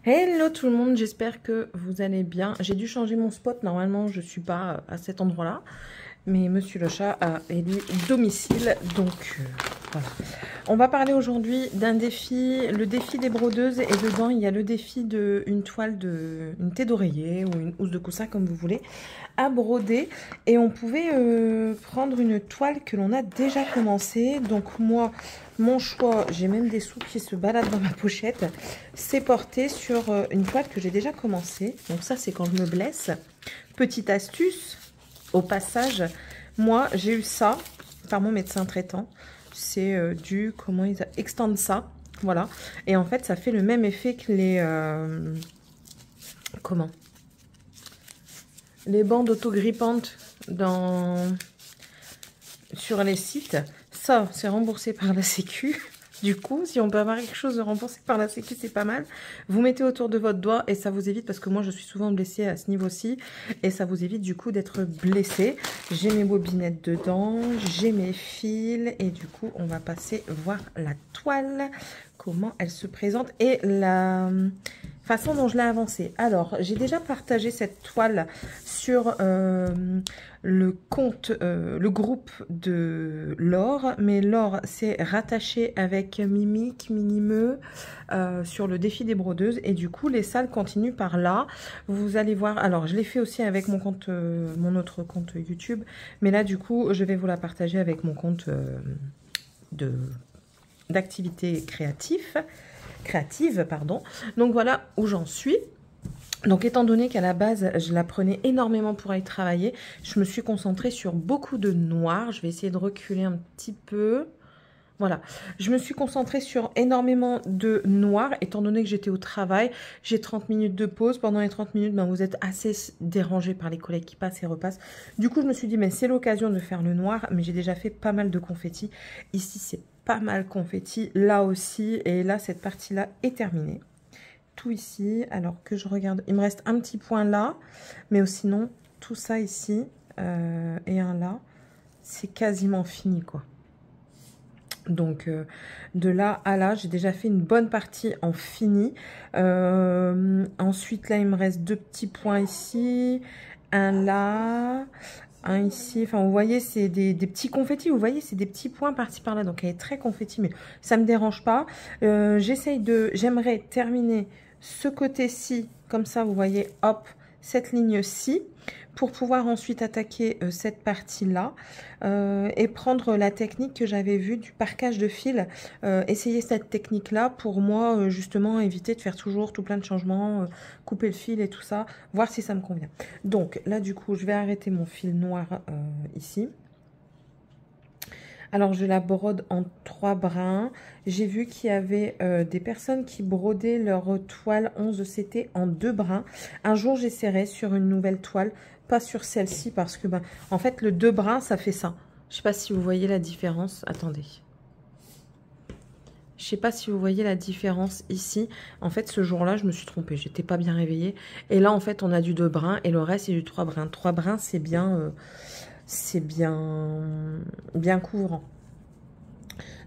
Hello tout le monde, j'espère que vous allez bien. J'ai dû changer mon spot, normalement je ne suis pas à cet endroit-là. Mais Monsieur le chat a élu domicile, donc voilà. On va parler aujourd'hui d'un défi, le défi des brodeuses. Et dedans il y a le défi d'une toile, une thé d'oreiller ou une housse de coussin comme vous voulez, à broder. Et on pouvait prendre une toile que l'on a déjà commencé. Donc moi, mon choix, j'ai même des sous qui se baladent dans ma pochette, c'est porté sur une toile que j'ai déjà commencé. Donc ça, c'est quand je me blesse. Petite astuce, au passage, moi, j'ai eu ça par mon médecin traitant. C'est comment ils extendent ça, voilà. Et en fait, ça fait le même effet que les bandes autogrippantes sur les sites. Ça, c'est remboursé par la Sécu. Du coup, si on peut avoir quelque chose de remboursé par la Sécu, c'est pas mal. Vous mettez autour de votre doigt et ça vous évite, parce que moi, je suis souvent blessée à ce niveau-ci, et ça vous évite du coup d'être blessé. J'ai mes bobinettes dedans, j'ai mes fils, et du coup, on va passer voir la toile, comment elle se présente, et la façon dont je l'ai avancée. Alors, j'ai déjà partagé cette toile sur le compte, le groupe de Laure, mais Laure s'est rattachée avec Mimique, Minimeux sur le défi des brodeuses, et du coup les salles continuent par là. Vous allez voir, alors je l'ai fait aussi avec mon compte, mon autre compte YouTube, mais là du coup je vais vous la partager avec mon compte d'activité créative, pardon. Donc voilà où j'en suis. Donc étant donné qu'à la base, je la prenais énormément pour aller travailler, je me suis concentrée sur beaucoup de noir. Je vais essayer de reculer un petit peu. Voilà, je me suis concentrée sur énormément de noir, étant donné que j'étais au travail. J'ai 30 minutes de pause. Pendant les 30 minutes, ben, vous êtes assez dérangés par les collègues qui passent et repassent. Du coup, je me suis dit, mais c'est l'occasion de faire le noir. Mais j'ai déjà fait pas mal de confettis. Ici, c'est pas mal confetti. Là aussi. Et là, cette partie-là est terminée. Tout ici, alors que je regarde, il me reste un petit point là, mais sinon tout ça ici et un là, c'est quasiment fini quoi. Donc de là à là, j'ai déjà fait une bonne partie en fini. Ensuite là, il me reste deux petits points ici, un là, un ici. Enfin, vous voyez, c'est des petits confettis. Vous voyez, c'est des petits points par-ci par-là. Donc elle est très confetti, mais ça me dérange pas. J'aimerais terminer ce côté-ci, comme ça, vous voyez, hop, cette ligne-ci, pour pouvoir ensuite attaquer cette partie-là et prendre la technique que j'avais vue du parquage de fil. Essayer cette technique-là pour moi, justement, éviter de faire toujours tout plein de changements, couper le fil et tout ça, voir si ça me convient. Donc là, du coup, je vais arrêter mon fil noir ici. Alors, je la brode en 3 brins. J'ai vu qu'il y avait des personnes qui brodaient leur toile 11 CT en 2 brins. Un jour, j'essaierai sur une nouvelle toile, pas sur celle-ci, parce que, ben, en fait, le 2 brins, ça fait ça. Je ne sais pas si vous voyez la différence. Attendez. Je ne sais pas si vous voyez la différence ici. En fait, ce jour-là, je me suis trompée. J'étais pas bien réveillée. Et là, en fait, on a du 2 brins et le reste, c'est du 3 brins. 3 brins, c'est bien... bien couvrant.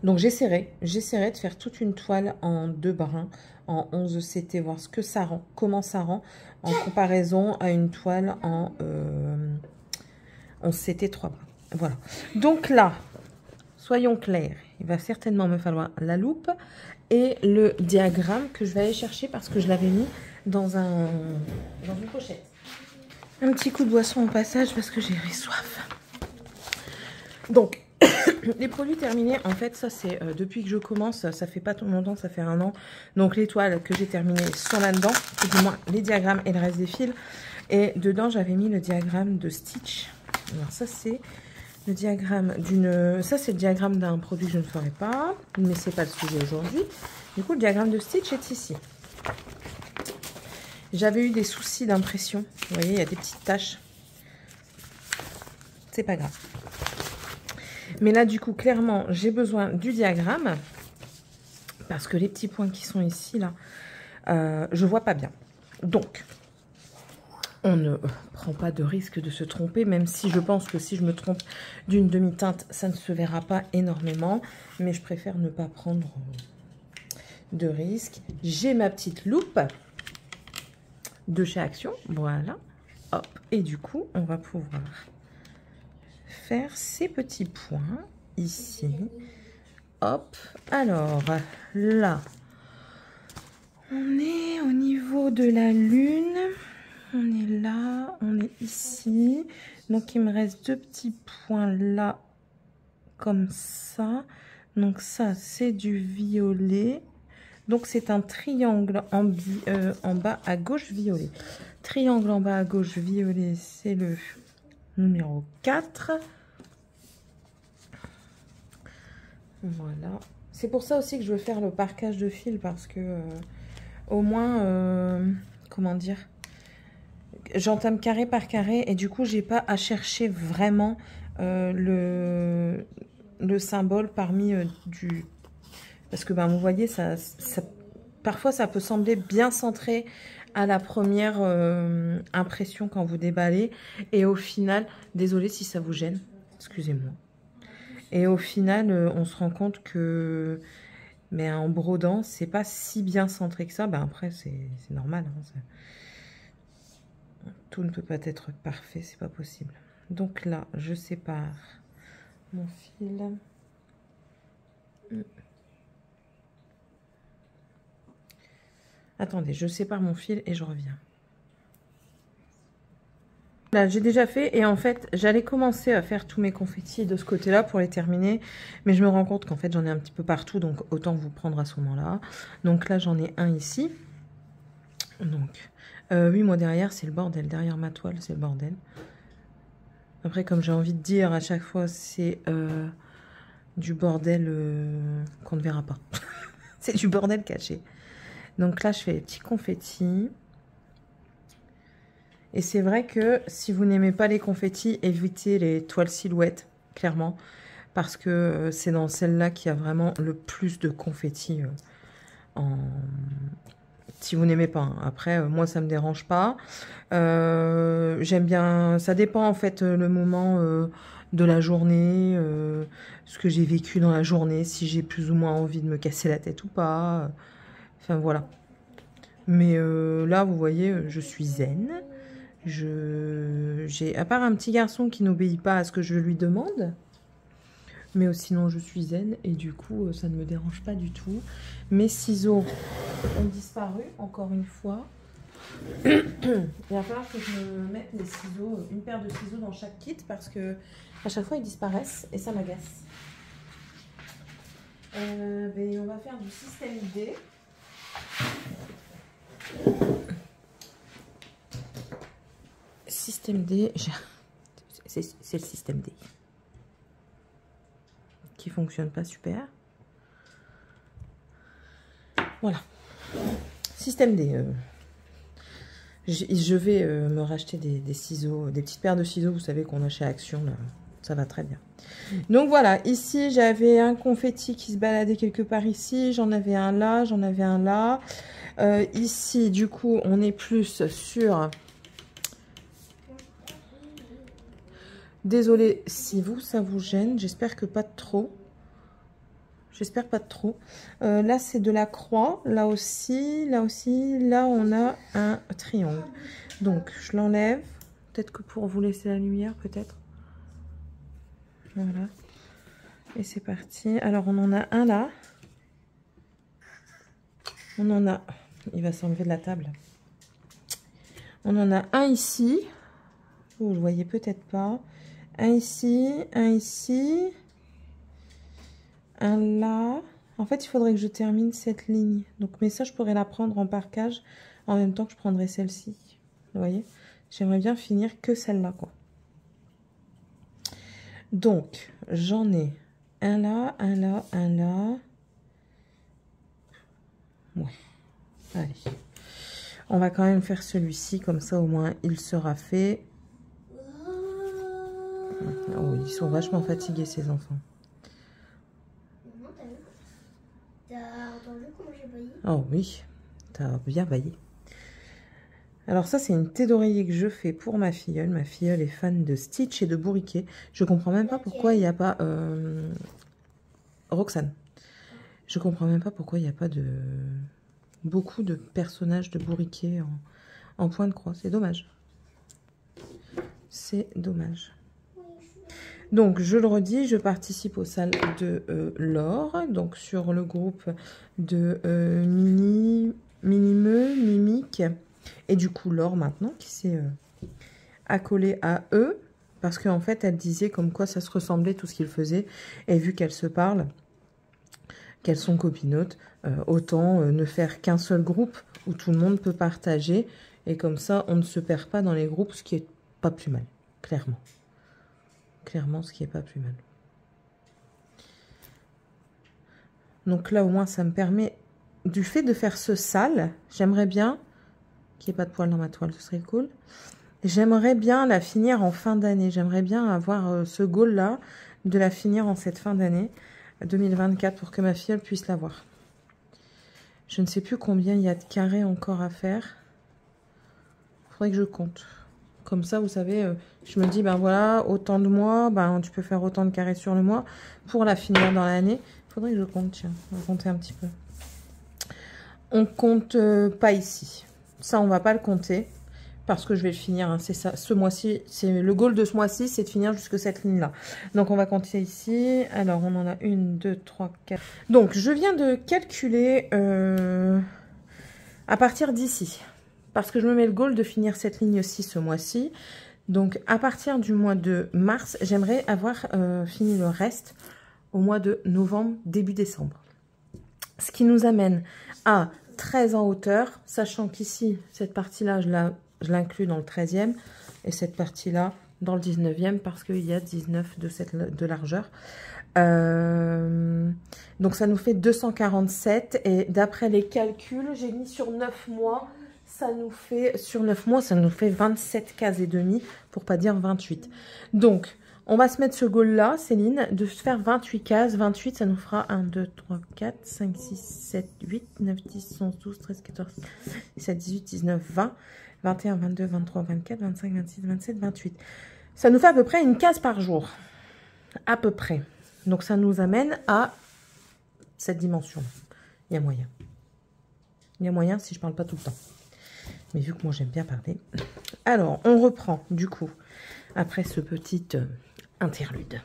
Donc j'essaierai de faire toute une toile en 2 brins, en 11 CT, voir ce que ça rend, comment ça rend, en comparaison à une toile en 11 CT 3 brins. Voilà. Donc là, soyons clairs, il va certainement me falloir la loupe et le diagramme que je vais aller chercher parce que je l'avais mis dans une pochette. Un petit coup de boisson au passage parce que j'ai soif. Donc, les produits terminés, en fait, ça c'est depuis que je commence, ça fait pas tout longtemps, ça fait 1 an. Donc, les toiles que j'ai terminées sont là-dedans, du moins les diagrammes et le reste des fils. Et dedans, j'avais mis le diagramme de Stitch. Alors, ça c'est le diagramme ça c'est le diagramme d'un produit que je ne ferai pas, mais c'est pas le sujet aujourd'hui. Du coup, le diagramme de Stitch est ici. J'avais eu des soucis d'impression. Vous voyez, il y a des petites taches. C'est pas grave. Mais là, du coup, clairement, j'ai besoin du diagramme. Parce que les petits points qui sont ici, là, je vois pas bien. Donc, on ne prend pas de risque de se tromper. Même si je pense que si je me trompe d'une demi-teinte, ça ne se verra pas énormément. Mais je préfère ne pas prendre de risque. J'ai ma petite loupe. de chez Action. Voilà. Hop. Et du coup, on va pouvoir faire ces petits points ici. Hop. Alors, là, on est au niveau de la lune. On est là, on est ici. Donc, il me reste deux petits points là, comme ça. Donc, ça, c'est du violet. Donc, c'est un triangle en bas à gauche violet. Triangle en bas à gauche violet, c'est le numéro 4. Voilà. C'est pour ça aussi que je veux faire le parquage de fil parce que au moins, comment dire, j'entame carré par carré et du coup, j'ai pas à chercher vraiment le symbole parmi du... Parce que, ben, vous voyez, parfois, ça peut sembler bien centré à la première impression quand vous déballez. Et au final, désolé si ça vous gêne, excusez-moi. Et au final, on se rend compte que, mais en brodant, c'est pas si bien centré que ça. Ben après, c'est normal. Hein, tout ne peut pas être parfait, c'est pas possible. Donc là, je sépare mon fil. Attendez, je sépare mon fil et je reviens. Là, j'ai déjà fait et en fait, j'allais commencer à faire tous mes confettis de ce côté-là pour les terminer. Mais je me rends compte qu'en fait, j'en ai un petit peu partout, donc autant vous prendre à ce moment-là. Donc là, j'en ai un ici. Donc, oui, moi derrière, c'est le bordel. Derrière ma toile, c'est le bordel. Après, comme j'ai envie de dire à chaque fois, c'est du bordel qu'on ne verra pas. C'est du bordel caché. Donc là, je fais les petits confettis. Et c'est vrai que si vous n'aimez pas les confettis, évitez les toiles silhouettes, clairement. Parce que c'est dans celle-là qu'il y a vraiment le plus de confettis. Si vous n'aimez pas. Hein. Après, moi, ça ne me dérange pas. J'aime bien... Ça dépend, en fait, le moment de la journée. Ce que j'ai vécu dans la journée. Si j'ai plus ou moins envie de me casser la tête ou pas. Enfin, voilà. Mais là, vous voyez, je suis zen. À part un petit garçon qui n'obéit pas à ce que je lui demande, mais sinon je suis zen et du coup ça ne me dérange pas du tout. Mes ciseaux ont disparu encore une fois. Il va falloir que je me mette les ciseaux, une paire de ciseaux dans chaque kit parce que à chaque fois ils disparaissent et ça m'agace. On va faire du système D. Système D, c'est le système D qui fonctionne pas super. Voilà, système D. Je vais me racheter des ciseaux, des petites paires de ciseaux, vous savez qu'on a chez Action, là, ça va très bien. Donc voilà, ici j'avais un confetti qui se baladait quelque part ici, j'en avais un là, j'en avais un là. Ici, du coup, on est plus sur... Désolée si vous, ça vous gêne. J'espère que pas de trop. J'espère pas de trop. Là, c'est de la croix. Là aussi, là aussi. Là, on a un triangle. Donc, je l'enlève. Peut-être que pour vous laisser la lumière, peut-être. Voilà. Et c'est parti. Alors, on en a un là. On en a... Il va s'enlever de la table. On en a un ici. Vous le voyez peut-être pas. Un ici, un là. En fait, il faudrait que je termine cette ligne. Donc, mais ça, je pourrais la prendre en parquage en même temps que je prendrais celle-ci. Vous voyez? J'aimerais bien finir que celle-là, quoi. Donc, j'en ai un là, un là, un là. Ouais. Allez. On va quand même faire celui-ci, comme ça, au moins, il sera fait. Oh, ils sont vachement fatigués, ces enfants. T'as entendu comment j'ai baillé? Oh oui, t'as bien baillé. Alors ça, c'est une thé d'oreiller que je fais pour ma filleule. Ma filleule est fan de Stitch et de Bourriquet. Je comprends même pas pourquoi il n'y a pas... Roxane. Je comprends même pas pourquoi il n'y a pas de... beaucoup de personnages de Bourriquet en point de croix. C'est dommage. C'est dommage. Donc, je le redis, je participe aux salles de Laure, donc sur le groupe de Minimeux, Mimique, et du coup Laure maintenant, qui s'est accolée à eux, parce qu'en fait, elle disait comme quoi ça se ressemblait tout ce qu'ils faisaient, et vu qu'elles se parlent, qu'elles sont copinotes, autant ne faire qu'un seul groupe où tout le monde peut partager, et comme ça, on ne se perd pas dans les groupes, ce qui est pas plus mal, clairement. Clairement, ce qui est pas plus mal. Donc là, au moins, ça me permet, du fait de faire ce sale, j'aimerais bien, qu'il n'y ait pas de poils dans ma toile, ce serait cool. J'aimerais bien la finir en fin d'année. J'aimerais bien avoir ce goal-là, de la finir en cette fin d'année 2024, pour que ma fille elle puisse l'avoir. Je ne sais plus combien il y a de carrés encore à faire. Il faudrait que je compte. Comme ça, vous savez, je me dis, ben voilà, autant de mois, ben tu peux faire autant de carrés sur le mois pour la finir dans l'année. Il faudrait que je compte, tiens, on va compter un petit peu. On compte pas ici. Ça, on va pas le compter parce que je vais le finir. Hein, c'est ça, ce mois-ci, c'est le goal de ce mois-ci, c'est de finir jusque cette ligne-là. Donc, on va compter ici. Alors, on en a 1, 2, 3, 4. Donc, je viens de calculer à partir d'ici. Parce que je me mets le goal de finir cette ligne-ci ce mois-ci. Donc, à partir du mois de mars, j'aimerais avoir fini le reste au mois de novembre, début décembre. Ce qui nous amène à 13 en hauteur, sachant qu'ici, cette partie-là, je l'inclus dans le 13e. Et cette partie-là, dans le 19e, parce qu'il y a 19 de largeur. Donc, ça nous fait 247. Et d'après les calculs, j'ai mis sur 9 mois... Ça nous fait, sur 9 mois, ça nous fait 27 cases et demi, pour pas dire 28. Donc, on va se mettre ce goal-là, Céline, de faire 28 cases. 28, ça nous fera 1, 2, 3, 4, 5, 6, 7, 8, 9, 10, 11, 12, 13, 14, 17, 18, 19, 20, 21, 22, 23, 24, 25, 26, 27, 28. Ça nous fait à peu près une case par jour. À peu près. Donc, ça nous amène à cette dimension. Il y a moyen. Il y a moyen si je parle pas tout le temps. Mais vu que moi j'aime bien parler. Alors, on reprend du coup, après ce petit interlude.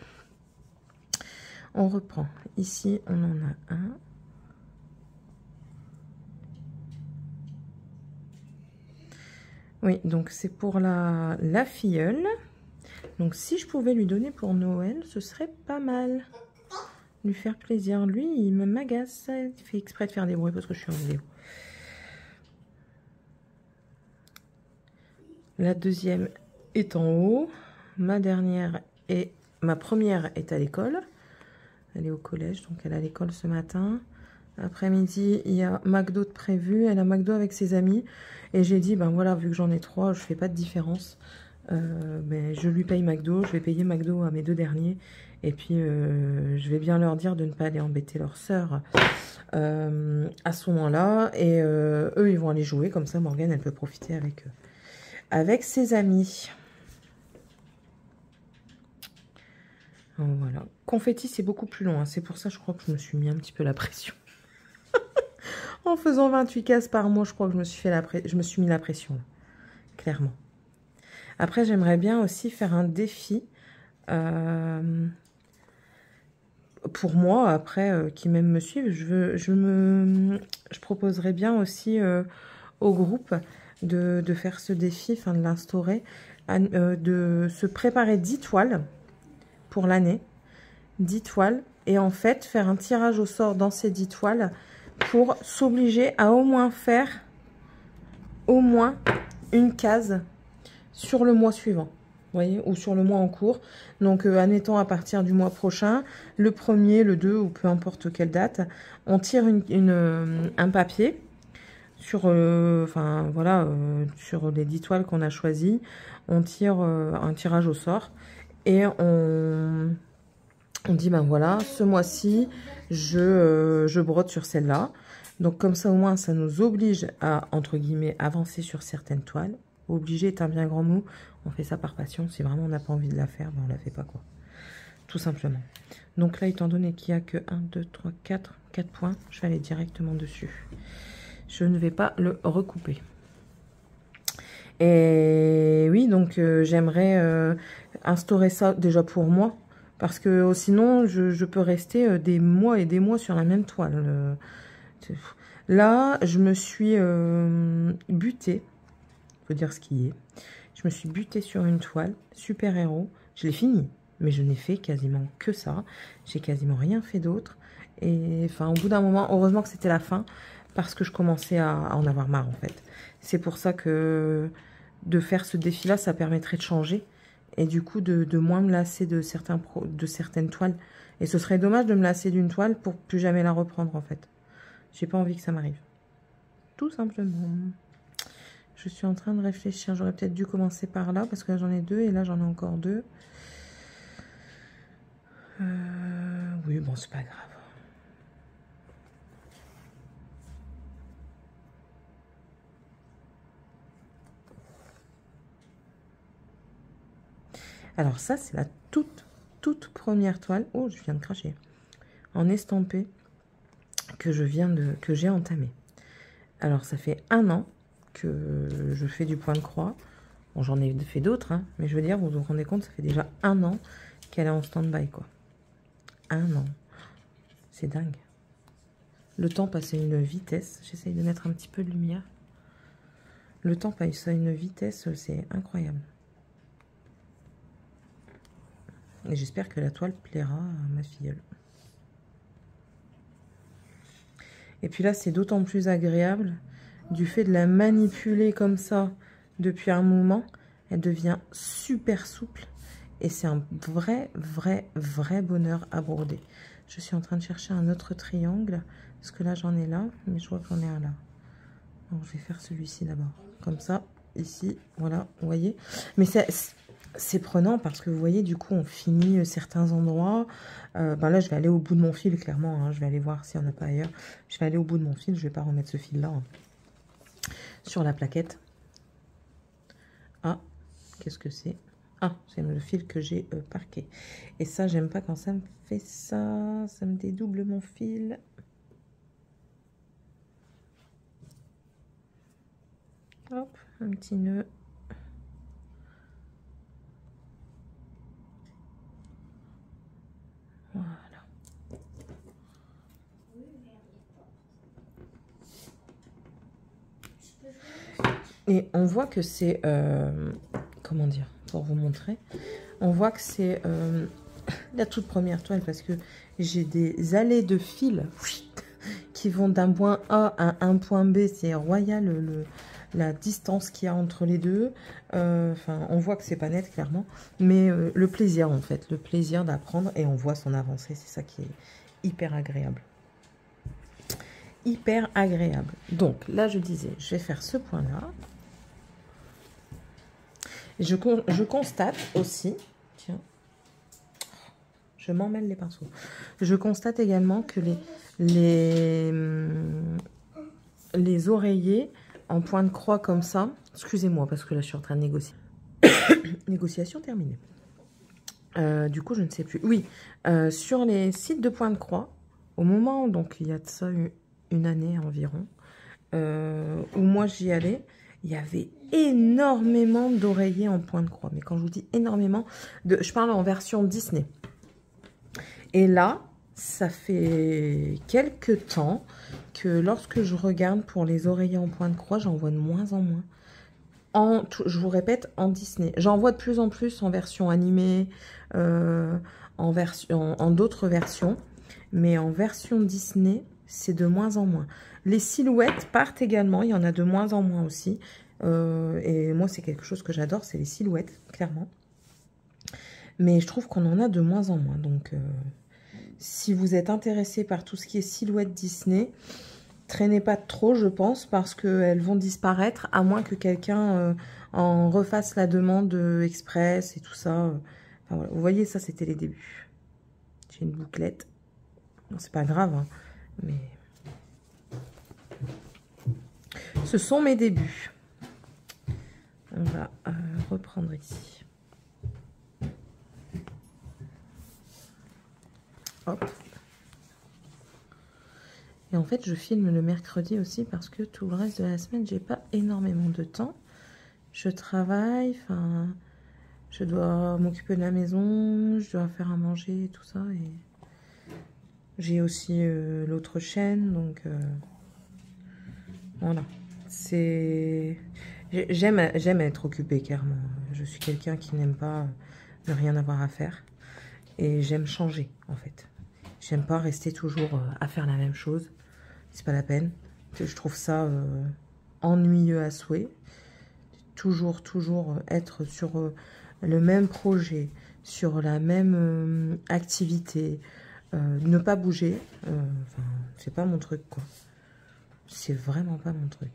On reprend. Ici, on en a un. Oui, donc c'est pour la filleule. Donc si je pouvais lui donner pour Noël, ce serait pas mal. Lui faire plaisir. Lui, il me m'agace. Il fait exprès de faire des bruits parce que je suis en vidéo. La deuxième est en haut. Ma première est à l'école. Elle est au collège, donc elle est à l'école ce matin. Après-midi, il y a McDo de prévu. Elle a McDo avec ses amis. Et j'ai dit, ben voilà, vu que j'en ai 3, je fais pas de différence. Ben, je lui paye McDo. Je vais payer McDo à mes 2 derniers. Et puis, je vais bien leur dire de ne pas aller embêter leur sœur à ce moment-là. Et eux, ils vont aller jouer. Comme ça, Morgane, elle peut profiter avec eux. Avec ses amis. Voilà. Confetti, c'est beaucoup plus long. Hein. C'est pour ça, je crois que je me suis mis un petit peu la pression. En faisant 28 cases par mois, je crois que je me suis mis la pression. Là. Clairement. Après, j'aimerais bien aussi faire un défi. Pour moi, après, qui même me suivent, je proposerais bien aussi au groupe de faire ce défi, enfin de l'instaurer, de se préparer 10 toiles pour l'année, 10 toiles, et en fait faire un tirage au sort dans ces 10 toiles pour s'obliger à au moins faire au moins une case sur le mois suivant, vous voyez, ou sur le mois en cours. Donc admettons à partir du mois prochain, le 1er, le 2 ou peu importe quelle date, on tire un papier sur, enfin voilà, sur les 10 toiles qu'on a choisies, on tire un tirage au sort et on dit ben voilà, ce mois-ci je brode sur celle-là. Donc comme ça au moins ça nous oblige à entre guillemets avancer sur certaines toiles. Obligé est un bien grand mot, on fait ça par passion. Si vraiment on n'a pas envie de la faire, ben on la fait pas quoi. Tout simplement. Donc là étant donné qu'il n'y a que 1, 2, 3, 4 points, je vais aller directement dessus. Je ne vais pas le recouper. Et oui, donc j'aimerais instaurer ça déjà pour moi. Parce que sinon, je peux rester des mois et des mois sur la même toile. Là, je me suis butée. Faut dire ce qui est. Je me suis butée sur une toile, super-héros. Je l'ai fini, mais je n'ai fait quasiment que ça. J'ai quasiment rien fait d'autre. Et enfin, au bout d'un moment, heureusement que c'était la fin, parce que je commençais à en avoir marre, en fait. C'est pour ça que de faire ce défi-là, ça permettrait de changer. Et du coup, de moins me lasser de certaines toiles. Et ce serait dommage de me lasser d'une toile pour plus jamais la reprendre, en fait. J'ai pas envie que ça m'arrive. Tout simplement. Je suis en train de réfléchir. J'aurais peut-être dû commencer par là, parce que là, j'en ai deux, et là, j'en ai encore deux. Oui, bon, c'est pas grave. Alors ça, c'est la toute première toile. Oh, je viens de cracher. En estampé que j'ai entamé. Alors, ça fait 1 an que je fais du point de croix. Bon, j'en ai fait d'autres, hein, mais je veux dire, vous vous rendez compte, ça fait déjà 1 an qu'elle est en stand-by, quoi. 1 an. C'est dingue. Le temps passe à une vitesse. J'essaye de mettre un petit peu de lumière. Le temps passe à une vitesse, c'est incroyable. Et j'espère que la toile plaira à ma filleule. Et puis là, c'est d'autant plus agréable du fait de la manipuler comme ça depuis un moment. Elle devient super souple. Et c'est un vrai bonheur à broder. Je suis en train de chercher un autre triangle. Parce que là, j'en ai là. Mais je vois que j'en ai un là. Donc, je vais faire celui-ci d'abord. Comme ça, ici, voilà, vous voyez. Mais c'est prenant parce que vous voyez, du coup, on finit certains endroits. Ben là, je vais aller au bout de mon fil, clairement. Hein, je vais aller voir s'il n'y en a pas ailleurs. Je vais aller au bout de mon fil. Je ne vais pas remettre ce fil-là hein, sur la plaquette. Ah, qu'est-ce que c'est? Ah, c'est le fil que j'ai parqué. Et ça, j'aime pas quand ça me fait ça. Ça me dédouble mon fil. Hop, un petit nœud. Voilà. Et on voit que c'est... comment dire? Pour vous montrer. On voit que c'est la toute première toile parce que j'ai des allées de fils qui vont d'un point A à un point B. C'est royal la distance qu'il y a entre les deux. Enfin, on voit que c'est pas net clairement. Mais le plaisir en fait. Le plaisir d'apprendre et on voit son avancée. C'est ça qui est hyper agréable. Hyper agréable. Donc là je disais, je vais faire ce point là. Je constate aussi, tiens, je m'emmêle les pinceaux. Je constate également que les oreillers en point de croix comme ça, excusez-moi parce que là je suis en train de négocier. Négociation terminée. Du coup je ne sais plus. Oui, sur les sites de point de croix, au moment, donc il y a de ça une année environ, où moi j'y allais, il y avait énormément d'oreillers en point de croix. Mais quand je vous dis énormément, je parle en version Disney. Et là, ça fait quelques temps que lorsque je regarde pour les oreillers en point de croix, j'en vois de moins en moins. Je vous répète, en Disney. J'en vois de plus en plus en version animée, en d'autres versions. Mais en version Disney, c'est de moins en moins. Les silhouettes partent également, il y en a de moins en moins aussi. Et moi, c'est quelque chose que j'adore, c'est les silhouettes, clairement. Mais je trouve qu'on en a de moins en moins. Donc, si vous êtes intéressé par tout ce qui est silhouette Disney, traînez pas trop, je pense, parce qu'elles vont disparaître, à moins que quelqu'un en refasse la demande express et tout ça. Enfin, voilà. Vous voyez, ça, c'était les débuts. J'ai une bouclette. Bon, c'est pas grave, hein, mais... Ce sont mes débuts. On va reprendre ici. Hop. Et en fait, je filme le mercredi aussi parce que tout le reste de la semaine, j'ai pas énormément de temps. je travaille, enfin, je dois m'occuper de la maison, je dois faire à manger et tout ça. Et j'ai aussi l'autre chaîne, donc voilà. C'est... J'aime être occupée, clairement. Je suis quelqu'un qui n'aime pas ne rien avoir à faire. Et j'aime changer, en fait. J'aime pas rester toujours à faire la même chose. C'est pas la peine. Je trouve ça ennuyeux à souhait. Toujours être sur le même projet, sur la même activité, ne pas bouger. Enfin, c'est pas mon truc, quoi. C'est vraiment pas mon truc.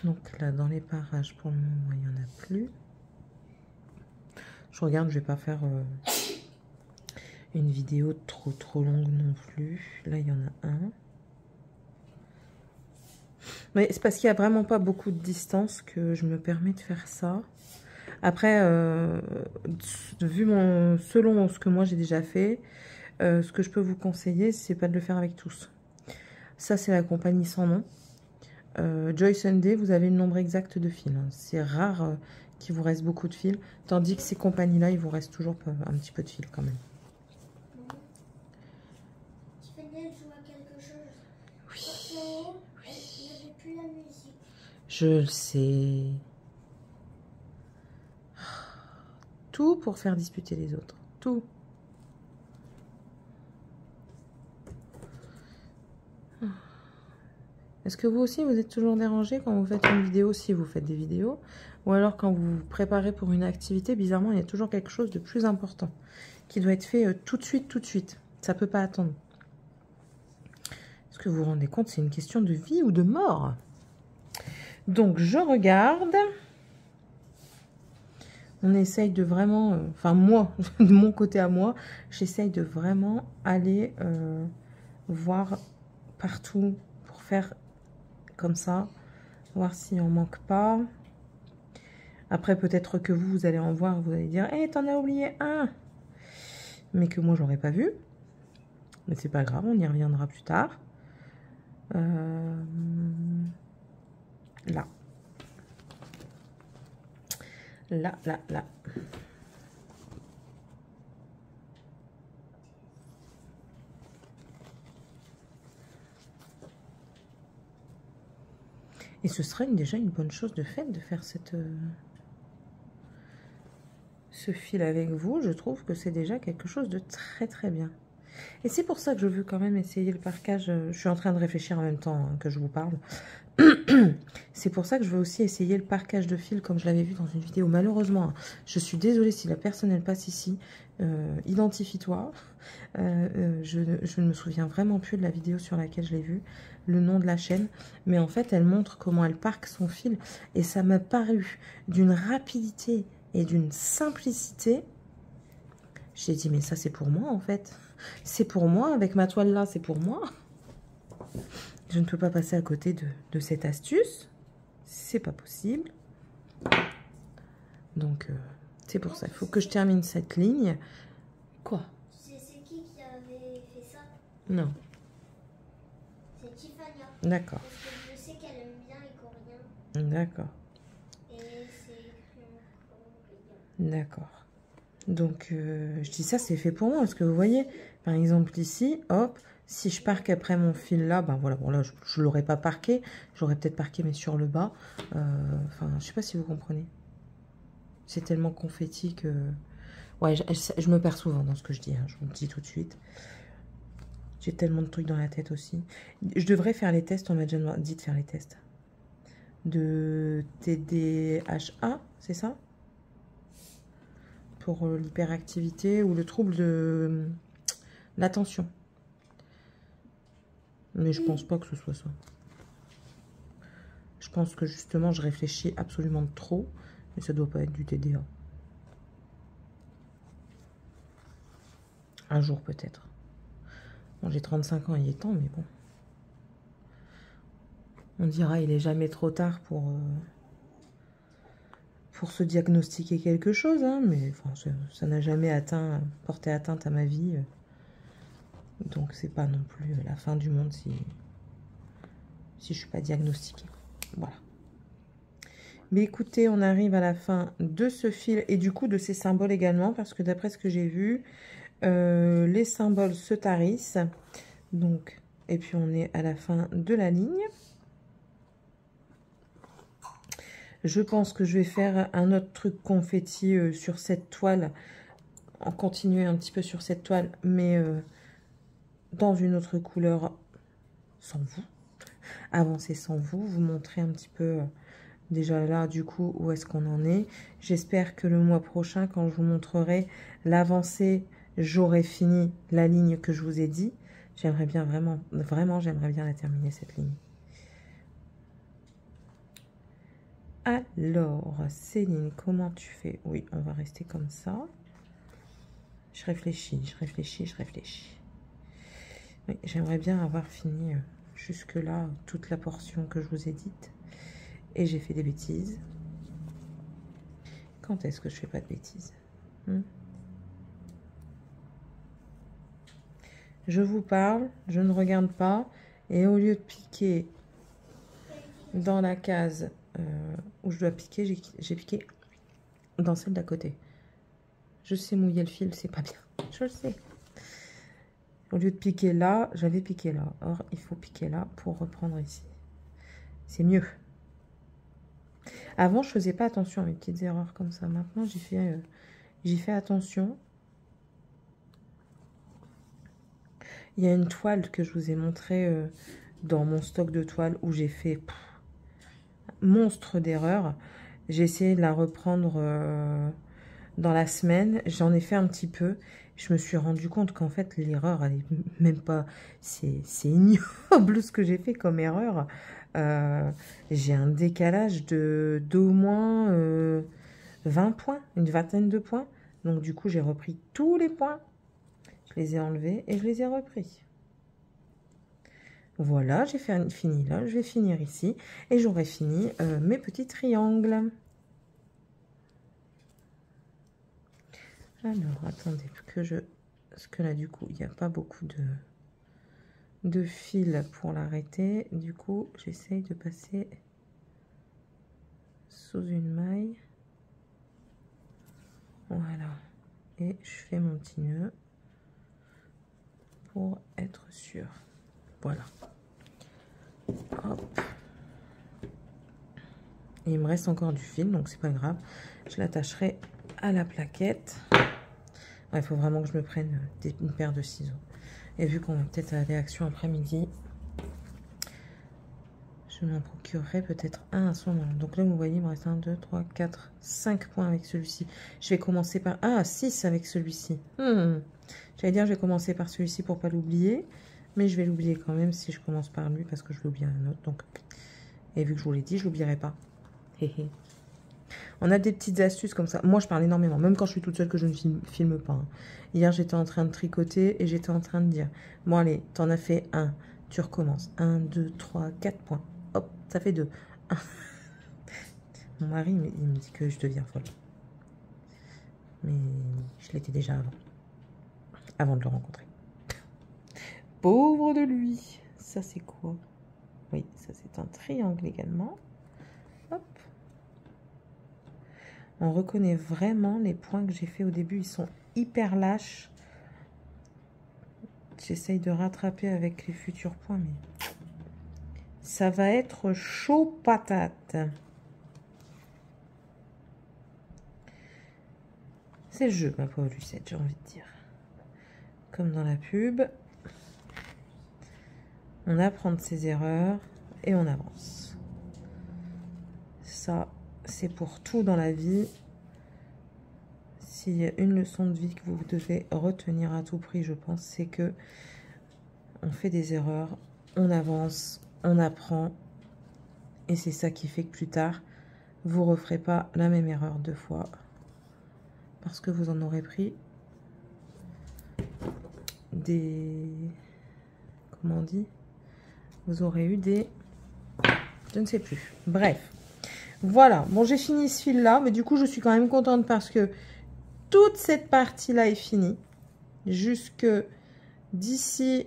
Donc là, dans les parages, pour le moment, il n'y en a plus. Je regarde, je vais pas faire une vidéo trop longue non plus. Là, il y en a un. Mais c'est parce qu'il n'y a vraiment pas beaucoup de distance que je me permets de faire ça. Après, selon ce que moi j'ai déjà fait, ce que je peux vous conseiller, c'est pas de le faire avec tous. Ça, c'est la compagnie sans nom. Joy Sunday, vous avez le nombre exact de fils. Hein. C'est rare qu'il vous reste beaucoup de fils. Tandis que ces compagnies-là, il vous reste toujours un petit peu de fils quand même. Tiffany, je vois quelque chose. Oui. Il n'y avait plus la musique. Je le sais. Tout pour faire disputer les autres. Tout. Est-ce que vous aussi, vous êtes toujours dérangé quand vous faites une vidéo, si vous faites des vidéos, ou alors quand vous vous préparez pour une activité, bizarrement, il y a toujours quelque chose de plus important qui doit être fait tout de suite. Ça peut pas attendre. Est-ce que vous vous rendez compte, c'est une question de vie ou de mort? Donc, je regarde. On essaye de vraiment... Enfin, moi, de mon côté à moi, j'essaye de vraiment aller voir partout pour faire comme ça, voir s'il en manque pas. Après, peut-être que vous allez en voir, vous allez dire « Hey, t'en as oublié un !» Mais que moi, j'aurais pas vu. Mais c'est pas grave, on y reviendra plus tard. Là. Là. Et ce serait déjà une bonne chose de fait de faire ce fil avec vous. Je trouve que c'est déjà quelque chose de très bien. Et c'est pour ça que je veux quand même essayer le parquage. Je suis en train de réfléchir en même temps hein, que je vous parle. C'est pour ça que je veux aussi essayer le parquage de fil comme je l'avais vu dans une vidéo. Malheureusement, je suis désolée si la personne elle passe ici. Identifie-toi. Je ne me souviens vraiment plus de la vidéo sur laquelle je l'ai vue, le nom de la chaîne. Mais en fait, elle montre comment elle parque son fil. Et ça m'a paru d'une rapidité et d'une simplicité. J'ai dit, mais ça c'est pour moi en fait. C'est pour moi, avec ma toile là, c'est pour moi. Je ne peux pas passer à côté de cette astuce. C'est pas possible. Donc, c'est pour ça. Il faut que je termine cette ligne. Quoi? C'est qui avait fait ça? Non. C'est Tiffany. D'accord. Parce que je sais qu'elle aime bien les Coréens. D'accord. Et c'est écrit en coréen. D'accord. Donc, je dis ça, c'est fait pour moi. Parce que vous voyez, par exemple ici, hop, si je parque après mon fil là, ben voilà, bon là, je ne l'aurais pas parqué. J'aurais peut-être parqué, mais sur le bas. Enfin, je sais pas si vous comprenez. C'est tellement confetti que... Ouais, je me perds souvent dans ce que je dis, hein, je vous le dis tout de suite. J'ai tellement de trucs dans la tête aussi. Je devrais faire les tests, on m'a déjà dit de faire les tests. De TDAH, c'est ça? Pour l'hyperactivité ou le trouble de l'attention. Mais je pense pas que ce soit ça. Je pense que justement, je réfléchis absolument trop. Mais ça doit pas être du TDA. Un jour peut-être. Bon, j'ai 35 ans, il est temps, mais bon. On dira, il est jamais trop tard pour se diagnostiquer quelque chose, hein, mais enfin, ça n'a jamais porté atteinte à ma vie. Donc c'est pas non plus la fin du monde si je ne suis pas diagnostiquée. Voilà. Mais écoutez, on arrive à la fin de ce fil et du coup de ces symboles également, parce que d'après ce que j'ai vu, les symboles se tarissent. Donc, et puis on est à la fin de la ligne. Je pense que je vais faire un autre truc confetti sur cette toile, en continuer un petit peu sur cette toile, mais dans une autre couleur sans vous. Avancer sans vous, vous montrer un petit peu déjà là du coup où est-ce qu'on en est. J'espère que le mois prochain, quand je vous montrerai l'avancée, j'aurai fini la ligne que je vous ai dit. J'aimerais bien vraiment j'aimerais bien la terminer cette ligne. Alors, Céline, comment tu fais? Oui, on va rester comme ça. Je réfléchis. Oui, j'aimerais bien avoir fini jusque-là toute la portion que je vous ai dite. Et j'ai fait des bêtises. Quand est-ce que je fais pas de bêtises? Je vous parle, je ne regarde pas. Et au lieu de piquer dans la case où je dois piquer, j'ai piqué dans celle d'à côté. Je sais mouiller le fil, c'est pas bien. Je le sais. Au lieu de piquer là, j'avais piqué là. Or, il faut piquer là pour reprendre ici. C'est mieux. Avant, je faisais pas attention à mes petites erreurs comme ça. Maintenant, j'y fais attention. Il y a une toile que je vous ai montrée dans mon stock de toiles où j'ai fait monstre d'erreurs. J'ai essayé de la reprendre dans la semaine. J'en ai fait un petit peu. Je me suis rendu compte qu'en fait, l'erreur, elle est même pas... C'est ignoble ce que j'ai fait comme erreur. J'ai un décalage d'au moins 20 points, une vingtaine de points. Donc du coup, j'ai repris tous les points. Je les ai enlevés et je les ai repris. Voilà, j'ai fini là. Je vais finir ici et j'aurai fini mes petits triangles. Alors, attendez, parce que là, du coup, il n'y a pas beaucoup de fil pour l'arrêter. Du coup, j'essaye de passer sous une maille. Voilà. Et je fais mon petit nœud pour être sûr. Voilà. Hop. Et il me reste encore du fil, donc c'est pas grave. Je l'attacherai à la plaquette. Il faut vraiment que je me prenne une paire de ciseaux. Et vu qu'on va peut-être aller à Action après-midi, je m'en procurerai peut-être un à ce moment. Donc là, vous voyez, il me reste 1, 2, 3, 4, 5 points avec celui-ci. Je vais commencer par... Ah, 6 avec celui-ci. J'allais dire, je vais commencer par celui-ci pour pas l'oublier. Mais je vais l'oublier quand même si je commence par lui parce que je l'oublie un autre. Donc... Et vu que je vous l'ai dit, je l'oublierai pas. On a des petites astuces comme ça. Moi, je parle énormément, même quand je suis toute seule que je ne filme pas. Hein. Hier, j'étais en train de tricoter et j'étais en train de dire, bon allez, t'en as fait un, tu recommences. 1, 2, 3, 4 points. Hop, ça fait 2. Mon mari, il me dit que je deviens folle. Mais je l'étais déjà avant de le rencontrer. Pauvre de lui. Ça, c'est quoi? Oui, ça, c'est un triangle également. Hop. On reconnaît vraiment les points que j'ai fait au début. Ils sont hyper lâches. J'essaye de rattraper avec les futurs points, mais ça va être chaud patate. C'est le jeu, ma pauvre Lucette, j'ai envie de dire. Comme dans la pub. On apprend de ses erreurs et on avance. Ça, c'est pour tout dans la vie. S'il y a une leçon de vie que vous devez retenir à tout prix, je pense, c'est que on fait des erreurs, on avance, on apprend. Et c'est ça qui fait que plus tard, vous ne referez pas la même erreur 2 fois. Parce que vous en aurez pris des... Comment on dit? Vous aurez eu des... Je ne sais plus. Bref. Voilà. Bon, j'ai fini ce fil-là. Mais du coup, je suis quand même contente parce que toute cette partie-là est finie. Jusque d'ici,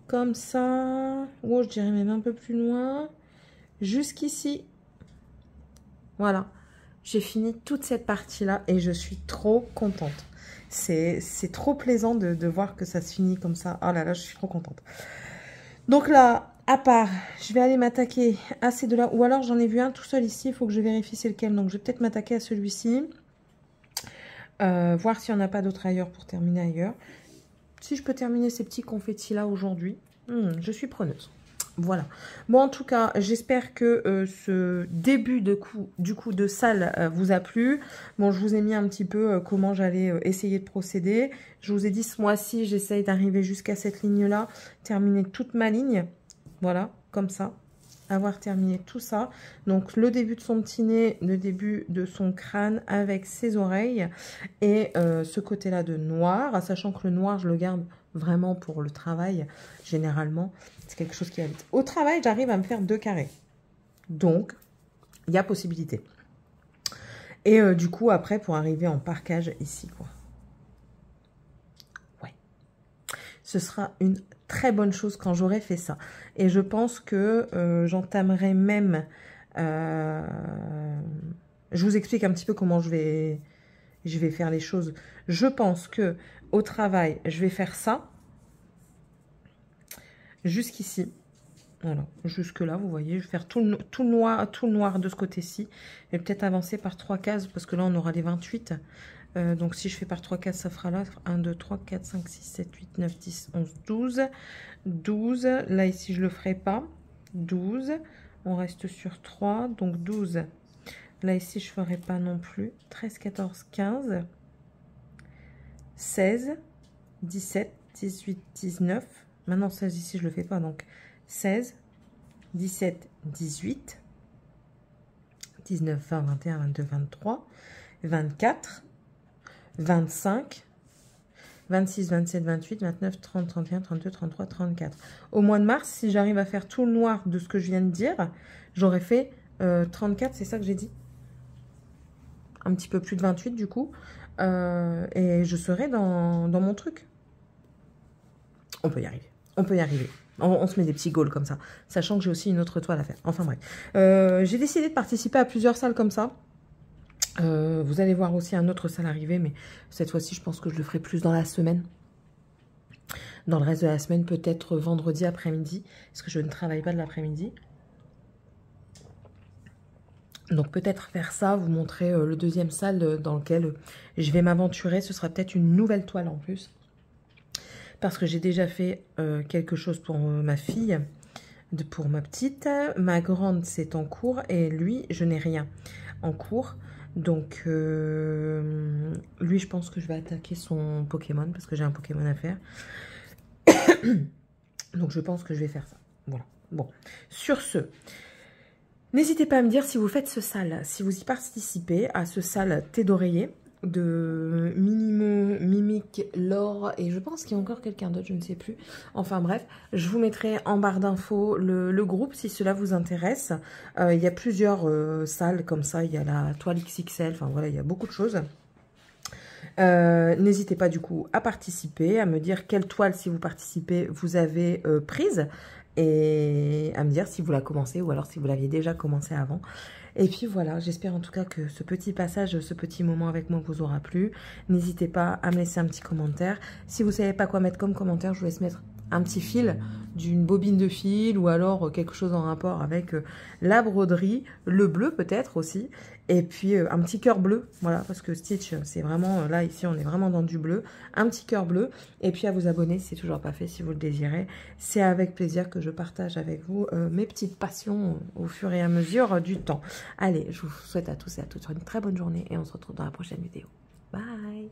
comme ça. Oh, je dirais même un peu plus loin. jusqu'ici. Voilà, j'ai fini toute cette partie-là et je suis trop contente. C'est trop plaisant de voir que ça se finit comme ça. Oh là là, je suis trop contente. Donc là, à part, je vais aller m'attaquer à ces deux-là. Ou alors, j'en ai vu un tout seul ici. Il faut que je vérifie c'est lequel. Donc, je vais peut-être m'attaquer à celui-ci. Voir s'il n'y en a pas d'autres ailleurs pour terminer ailleurs. Si je peux terminer ces petits confettis-là aujourd'hui, je suis preneuse. Voilà. Bon, en tout cas, j'espère que ce début du coup de salle vous a plu. Bon, je vous ai mis un petit peu comment j'allais essayer de procéder. Je vous ai dit ce mois-ci, j'essaye d'arriver jusqu'à cette ligne-là, terminer toute ma ligne. Voilà, comme ça. Avoir terminé tout ça. Donc, le début de son petit nez, le début de son crâne avec ses oreilles. Et ce côté-là de noir, sachant que le noir, je le garde vraiment pour le travail, généralement. C'est quelque chose qui habite. Au travail, j'arrive à me faire 2 carrés. Donc, il y a possibilité. Et du coup, après, pour arriver en parquage ici, quoi. Ouais. Ce sera une très bonne chose quand j'aurai fait ça. Et je pense que j'entamerai même... je vous explique un petit peu comment je vais faire les choses. Je pense que au travail, je vais faire ça. Jusqu'ici. Voilà, jusque là, vous voyez, je vais faire tout noir de ce côté-ci. Et peut-être avancer par 3 cases, parce que là, on aura les 28. Donc, si je fais par 3 cases, ça fera là 1, 2, 3, 4, 5, 6, 7, 8, 9, 10, 11, 12. 12. Là, ici, je ne le ferai pas. 12. On reste sur 3. Donc, 12. Là, ici, je ne ferai pas non plus. 13, 14, 15. 16. 17, 18, 19. Maintenant, 16 ici, je ne le fais pas. Donc, 16, 17, 18, 19, 20, 21, 22, 23, 24, 25, 26, 27, 28, 29, 30, 31, 32, 33, 34. Au mois de mars, si j'arrive à faire tout le noir de ce que je viens de dire, j'aurais fait 34, c'est ça que j'ai dit? Un petit peu plus de 28 du coup. Et je serai dans mon truc. On peut y arriver. On peut y arriver. On se met des petits goals comme ça. Sachant que j'ai aussi une autre toile à faire. Enfin bref. J'ai décidé de participer à plusieurs salles comme ça. Vous allez voir aussi un autre salle arriver. Mais cette fois-ci, je pense que je le ferai plus dans la semaine. Dans le reste de la semaine, peut-être vendredi après-midi. Parce que je ne travaille pas de l'après-midi. Donc peut-être faire ça, vous montrer le deuxième salle dans lequel je vais m'aventurer. Ce sera peut-être une nouvelle toile en plus. Parce que j'ai déjà fait quelque chose pour ma fille, pour ma petite. Ma grande, c'est en cours. Et lui, je n'ai rien en cours. Donc, lui, je pense que je vais attaquer son Pokémon. Parce que j'ai un Pokémon à faire. Donc, je pense que je vais faire ça. Voilà. Bon. Sur ce, n'hésitez pas à me dire si vous faites ce salle. Si vous y participez à ce salle thé d'oreiller de Mimic, Laure, et je pense qu'il y a encore quelqu'un d'autre, je ne sais plus. Enfin bref, je vous mettrai en barre d'infos le groupe si cela vous intéresse. Il y a plusieurs salles comme ça, il y a la toile XXL, enfin voilà, il y a beaucoup de choses. N'hésitez pas du coup à participer, à me dire quelle toile, si vous participez, vous avez prise, et à me dire si vous la commencez ou alors si vous l'aviez déjà commencé avant. Et puis voilà, j'espère en tout cas que ce petit passage, ce petit moment avec moi vous aura plu. N'hésitez pas à me laisser un petit commentaire. Si vous ne savez pas quoi mettre comme commentaire, je vous laisse mettre un petit fil d'une bobine de fil ou alors quelque chose en rapport avec la broderie, le bleu peut-être aussi, et puis un petit cœur bleu, voilà, parce que Stitch, c'est vraiment, là ici on est vraiment dans du bleu, un petit cœur bleu, et puis à vous abonner si c'est toujours pas fait, si vous le désirez. C'est avec plaisir que je partage avec vous mes petites passions au fur et à mesure du temps. Allez, je vous souhaite à tous et à toutes une très bonne journée et on se retrouve dans la prochaine vidéo. Bye!